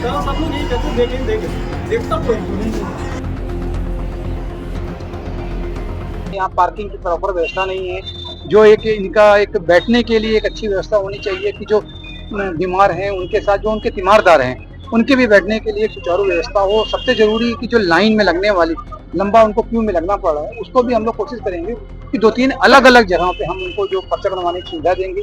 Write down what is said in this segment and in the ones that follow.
सब लोग यही कहते हैं, देखें देखता कोई नहीं। यहाँ पार्किंग की प्रॉपर व्यवस्था नहीं है। जो एक इनका एक बैठने के लिए एक अच्छी व्यवस्था होनी चाहिए कि जो बीमार हैं उनके साथ जो उनके तीमारदार हैं उनके भी बैठने के लिए सुचारू व्यवस्था हो। सबसे जरूरी कि जो लाइन में लगने वाली लंबा उनको क्यू में लगना पड़ रहा है उसको भी हम लोग कोशिश करेंगे कि 2-3 अलग अलग जगहों पे हम उनको जो पर्चा बनवाने की सुविधा देंगे।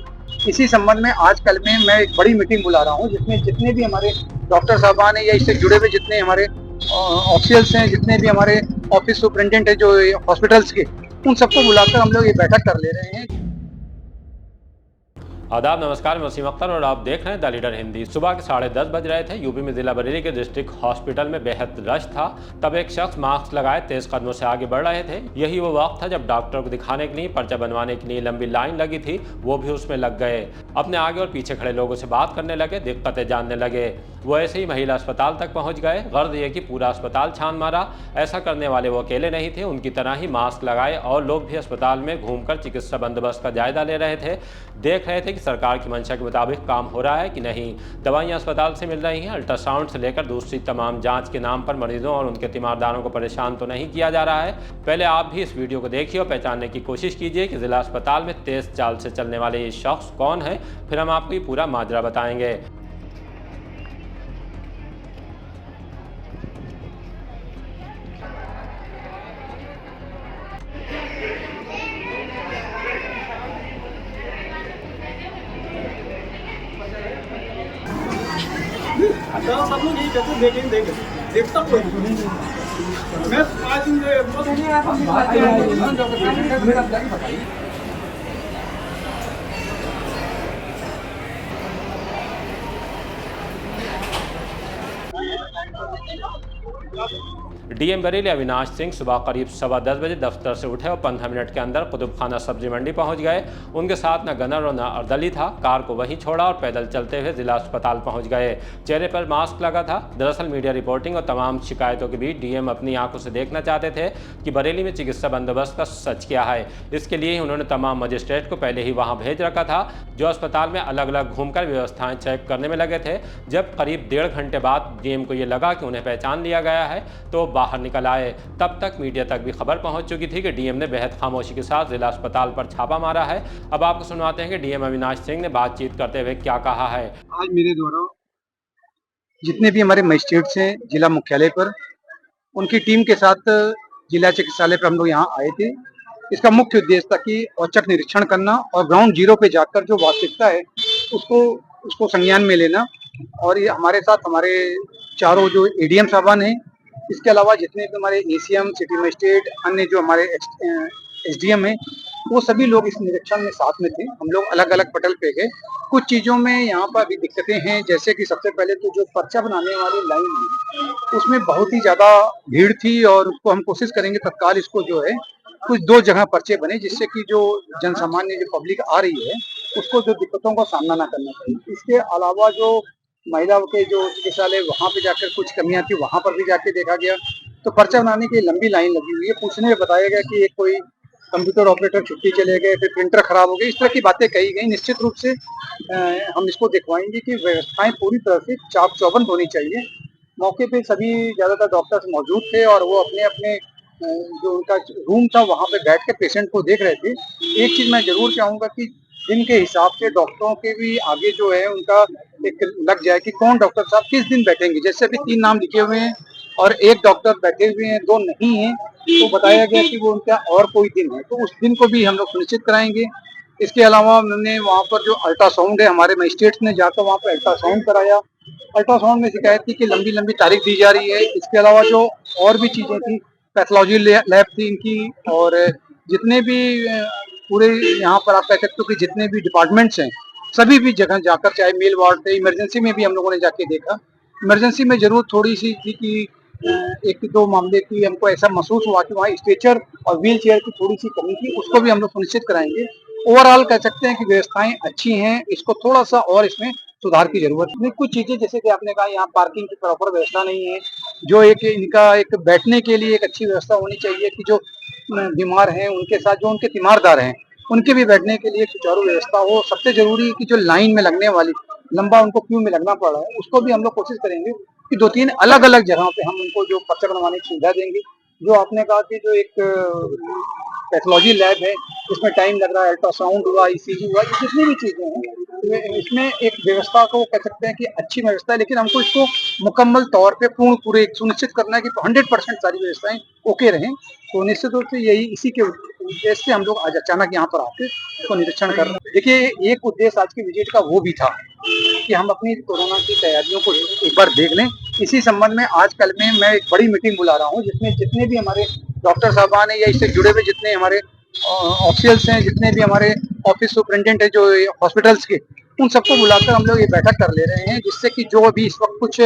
इसी संबंध में आजकल में मैं एक बड़ी मीटिंग बुला रहा हूँ जिसमें जितने भी हमारे डॉक्टर साहबान हैं या इससे जुड़े हुए जितने हमारे ऑफिशियल्स हैं, जितने भी हमारे ऑफिस सुपरिटेंडेंट है जो हॉस्पिटल्स के, उन सबको बुलाकर हम लोग ये बैठक कर ले रहे हैं। आदाब, नमस्कार, मैं वसीम अख्तर और आप देख रहे हैं द लीडर हिंदी। सुबह के 10:30 बज रहे थे। यूपी में जिला बरेली के डिस्ट्रिक्ट हॉस्पिटल में बेहद रश था। तब एक शख्स मास्क लगाए तेज कदमों से आगे बढ़ रहे थे। यही वो वक्त था जब डॉक्टर को दिखाने के लिए पर्चा बनवाने के लिए लंबी लाइन लगी थी, वो भी उसमें लग गए। अपने आगे और पीछे खड़े लोगों से बात करने लगे, दिक्कतें जानने लगे। वो ऐसे ही महिला अस्पताल तक पहुंच गए। गर्द ये कि पूरा अस्पताल छान मारा। ऐसा करने वाले वो अकेले नहीं थे, उनकी तरह ही मास्क लगाए और लोग भी अस्पताल में घूमकर चिकित्सा बंदोबस्त का जायजा ले रहे थे। देख रहे थे कि सरकार की मंशा के मुताबिक काम हो रहा है कि नहीं। दवाइयां अस्पताल से मिल रही हैं। अल्ट्रासाउंड से लेकर दूसरी तमाम जांच के नाम पर मरीजों और उनके तीमारदारों को परेशान तो नहीं किया जा रहा है। पहले आप भी इस वीडियो को देखिए और पहचानने की कोशिश कीजिए कि जिला अस्पताल में तेज चाल से चलने वाले ये शख्स कौन है। फिर हम आपको ये पूरा माजरा बताएंगे। सब लोग यही कहते हैं, देखें देखता कोई नहीं। मैं आज डीएम बरेली अविनाश सिंह सुबह करीब 10:15 बजे दफ्तर से उठे और 15 मिनट के अंदर कुतुब खाना सब्जी मंडी पहुंच गए। उनके साथ न गनर और न अर्दली था। कार को वहीं छोड़ा और पैदल चलते हुए जिला अस्पताल पहुंच गए। चेहरे पर मास्क लगा था। दरअसल मीडिया रिपोर्टिंग और तमाम शिकायतों के बीच डीएम अपनी आंखों से देखना चाहते थे कि बरेली में चिकित्सा बंदोबस्त का सच क्या है। इसके लिए उन्होंने तमाम मजिस्ट्रेट को पहले ही वहाँ भेज रखा था, जो अस्पताल में अलग अलग घूमकर व्यवस्थाएं चेक करने में लगे थे। जब करीब 1.5 घंटे बाद डीएम को ये लगा कि उन्हें पहचान लिया गया है तो बाहर निकल आए। तब तक मीडिया तक भी खबर पहुंच चुकी थी कि डीएम ने बेहद खामोशी के साथ जिला अस्पताल पर छापा मारा है। अब आपको सुनवाते हैं कि डीएम अविनाश सिंह ने बातचीत करते हुए क्या कहा है। आज मेरे द्वारा जितने भी हमारे मजिस्ट्रेट्स हैं जिला मुख्यालय पर, उनकी टीम के साथ जिला चिकित्सालय पर हम लोग यहाँ आए थे। इसका मुख्य उद्देश्य था कि औचक निरीक्षण करना और ग्राउंड जीरो पे जाकर जो वास्तविकता है उसको संज्ञान में लेना। और ये हमारे साथ हमारे चारों जो एडीएम साहबान हैं, इसके अलावा जितने भी हमारे एसीएम, सिटी मजिस्ट्रेट, अन्य जो हमारे एसडीएम हैं, वो सभी लोग इस निरीक्षण में साथ में थे। हम लोग अलग अलग पटल पे गए। कुछ चीज़ों में यहाँ पर अभी दिक्कतें हैं, जैसे कि सबसे पहले तो जो पर्चा बनाने वाली लाइन है उसमें बहुत ही ज़्यादा भीड़ थी और उसको हम कोशिश करेंगे तत्काल इसको जो है कुछ 2 जगह पर्चे बने, जिससे कि जो जनसामान्य जो पब्लिक आ रही है उसको जो दिक्कतों का सामना ना करना पड़े। इसके अलावा जो महिलाओं के जो चिकित्सालय वहाँ पे जाकर कुछ कमियां थी, वहाँ पर भी जाके देखा गया तो पर्चा बनाने की लंबी लाइन लगी हुई है। पूछने में बताया गया कि एक कोई कंप्यूटर ऑपरेटर छुट्टी चले गए, फिर प्रिंटर खराब हो गई, इस तरह की बातें कही गई। निश्चित रूप से हम इसको दिखवाएंगे कि व्यवस्थाएं पूरी तरह से चाक चौबंद होनी चाहिए। मौके पे सभी ज्यादातर डॉक्टर्स मौजूद थे और वो अपने अपने जो उनका रूम था वहाँ पे बैठ के पेशेंट को देख रहे थे। एक चीज मैं जरूर चाहूंगा कि दिन के हिसाब से डॉक्टरों के भी आगे जो है उनका एक लग जाए कि कौन डॉक्टर साहब किस दिन बैठेंगे। जैसे अभी 3 नाम लिखे हुए हैं और एक डॉक्टर बैठे हुए हैं, 2 नहीं है, तो बताया गया कि वो उनका और कोई दिन है, तो उस दिन को भी हम लोग सुनिश्चित कराएंगे। इसके अलावा हमने वहाँ पर जो अल्ट्रासाउंड है, हमारे मजिस्ट्रेट्स ने जाकर वहाँ पर अल्ट्रासाउंड कराया। अल्ट्रासाउंड में शिकायत थी कि लंबी लंबी तारीख दी जा रही है। इसके अलावा जो और भी चीजें थी, पैथोलॉजी लैब थी इनकी, और जितने भी पूरे यहाँ पर आप कह सकते हो कि जितने भी डिपार्टमेंट्स हैं सभी भी जगह जाकर, चाहे मेल वार्ड थे, इमरजेंसी में भी हम लोगों ने जाके देखा। इमरजेंसी में जरूर थोड़ी सी थी कि 1-2 मामले की हमको ऐसा महसूस हुआ कि वहाँ स्ट्रेचर और व्हील चेयर की थोड़ी सी कमी थी, उसको भी हम लोग सुनिश्चित कराएंगे। ओवरऑल कह सकते हैं कि व्यवस्थाएं अच्छी हैं, इसको थोड़ा सा और इसमें सुधार की जरूरत है। कुछ चीजें जैसे कि आपने कहा यहाँ पार्किंग की प्रॉपर व्यवस्था नहीं है। जो एक इनका एक बैठने के लिए एक अच्छी व्यवस्था होनी चाहिए कि जो बीमार हैं उनके साथ जो उनके तीमारदार हैं उनके भी बैठने के लिए सुचारू व्यवस्था हो। सबसे जरूरी कि जो लाइन में लगने वाली लंबा उनको क्यू में लगना पड़ रहा है उसको भी हम लोग कोशिश करेंगे कि 2-3 अलग-अलग जगहों पे हम उनको जो पर्चा बनवाने की सुविधा देंगे। जो आपने कहा कि जो एक पैथोलॉजी लैब है, इसमें टाइम लग रहा है, अल्ट्रासाउंड हुआ, ईसीजी हुआ, ये जितनी भी चीज़ें हैं, इसमें एक व्यवस्था को कह सकते हैं कि अच्छी व्यवस्था है, लेकिन हमको इसको मुकम्मल तौर पे पूरे सुनिश्चित करना है कि 100% सारी व्यवस्थाएं ओके रहें। तो निश्चित रूप से यही इसी के उद्देश्य से हम लोग आज अचानक यहाँ पर आके इसको निरीक्षण कर रहे हैं। देखिए, एक उद्देश्य आज की विजिट का वो भी था कि हम अपनी कोरोना की तैयारियों को एक बार देख लें। इसी संबंध में आजकल में मैं एक बड़ी मीटिंग बुला रहा हूँ, जिसमें जितने भी हमारे डॉक्टर साहबान हैं या इससे जुड़े हुए जितने हमारे ऑफिशियल्स हैं, जितने भी हमारे ऑफिस सुपरिटेंडेंट है जो हॉस्पिटल्स के, उन सबको बुलाकर हम लोग ये बैठक कर ले रहे हैं, जिससे कि जो अभी इस वक्त कुछ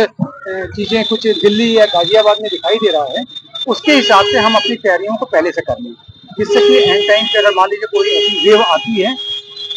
चीजें कुछ दिल्ली या गाजियाबाद में दिखाई दे रहा है, उसके हिसाब से हम अपनी तैयारियों को पहले से कर लें, जिससे कि एंड टाइम पे अगर मान लीजिए कोई ऐसी वेव आती है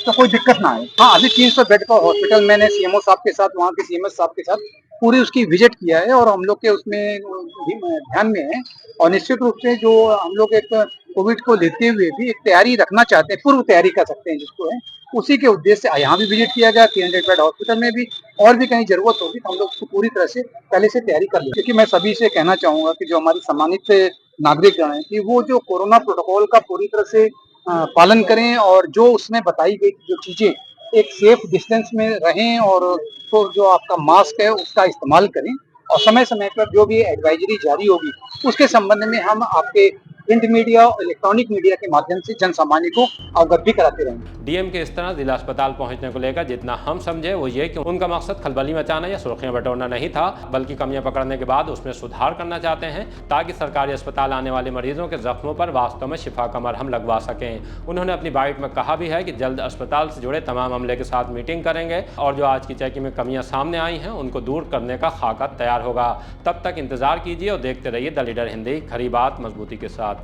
तो कोई दिक्कत ना आए। हाँ, अभी 300 बेड का हॉस्पिटल मैंने सीएमओ साहब के साथ, वहाँ के सीएमएस साहब के साथ पूरी उसकी विजिट किया है और हम लोग के उसमें भी ध्यान में है। और निश्चित रूप से जो हम लोग एक कोविड को लेते हुए भी एक तैयारी रखना चाहते हैं, पूर्व तैयारी कर सकते हैं जिसको है, उसी के उद्देश्य से यहाँ भी विजिट किया गया। 300 बेड हॉस्पिटल में भी और भी कहीं जरूरत होगी तो हम लोग उसको पूरी तरह से पहले से तैयारी कर लें। क्योंकि मैं सभी से कहना चाहूंगा कि जो हमारी सम्मानित नागरिकगण है कि वो जो कोरोना प्रोटोकॉल का पूरी तरह से पालन करें और जो उसमें बताई गई जो चीजें, एक सेफ डिस्टेंस में रहें और तो जो आपका मास्क है उसका इस्तेमाल करें और समय समय पर जो भी एडवाइजरी जारी होगी उसके संबंध में हम आपके प्रिंट मीडिया और इलेक्ट्रॉनिक मीडिया के माध्यम से जन सामान्य को अवगत भी कराते रहेंगे। डीएम के इस तरह जिला अस्पताल पहुंचने को लेकर जितना हम समझे वो ये कि उनका मकसद खलबली मचाना या सुर्खियां बटोरना नहीं था, बल्कि कमियां पकड़ने के बाद उसमें सुधार करना चाहते हैं ताकि सरकारी अस्पताल आने वाले मरीजों के जख्मों पर वास्तव में शिफा का मरहम लगवा सकें। उन्होंने अपनी बाइट में कहा भी है कि जल्द अस्पताल से जुड़े तमाम अमले के साथ मीटिंग करेंगे और जो आज की चेकिंग में कमियां सामने आई हैं उनको दूर करने का खाका तैयार होगा। तब तक इंतजार कीजिए और देखते रहिए द लीडर हिंदी, खरी बात मजबूती के साथ।